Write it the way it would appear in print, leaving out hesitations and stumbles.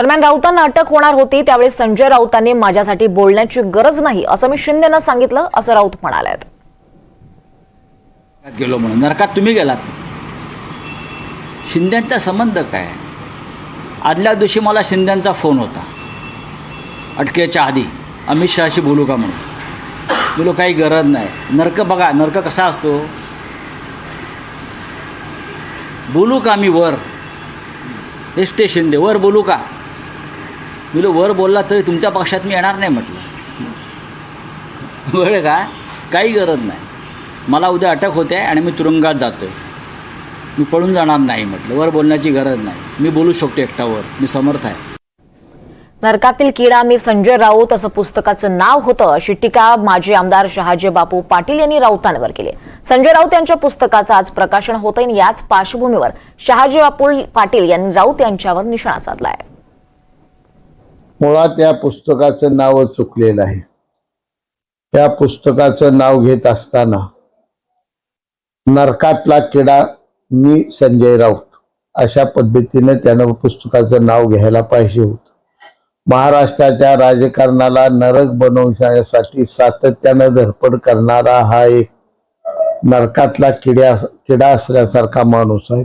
दरम्यान राऊतांना अटक होणार होती त्यावेळी संजय राऊतांनी माझ्यासाठी बोलण्याची गरज नाही असं मी शिंदेंना सांगितलं असं राऊत म्हणालेत. गेलो म्हणून नरकात तुम्ही गेलात. शिंदेंचा संबंध काय? आदल्या दिवशी मला शिंदेंचा फोन होता अटकेच्या आधी, अमित शहाशी बोलू का म्हणून. बोलो काही गरज नाही. नरक बघा, नरक कसा असतो. बोलू का मी वर, एस टी शिंदे वर बोलू का. मी वर बोलला तरी तुमच्या पक्षात मी येणार नाही म्हटलं. बरं का, काही गरज नाही. मला उद्या अटक होते आणि मी तुरुंगात जातो, मी पळून जाणार नाही म्हटलं. वर बोलण्याची गरज नाही, मी बोलू शकतो एकटावर, मी समर्थ आहे. नरकातील किडा मी संजय राऊत असं पुस्तकाचं नाव होतं अशी टीका माजी आमदार शहाजी बापू पाटील यांनी राऊतांवर केली. संजय राऊत यांच्या पुस्तकाचं आज प्रकाशन होतं आणि याच पार्श्वभूमीवर शहाजी बापू पाटील यांनी राऊत यांच्यावर निशाणा साधलाय. मुळात या पुस्तकाचं नाव चुकलेलं आहे. या पुस्तकाचं नाव घेत असताना नरकातला किडा मी संजय राऊत अशा पद्धतीने त्यानं पुस्तकाचं नाव घ्यायला पाहिजे होतं. महाराष्ट्राच्या राजकारणाला नरक बनवण्यासाठी सातत्यानं धडपड करणारा हा एक नरकातला किडा असल्यासारखा माणूस आहे.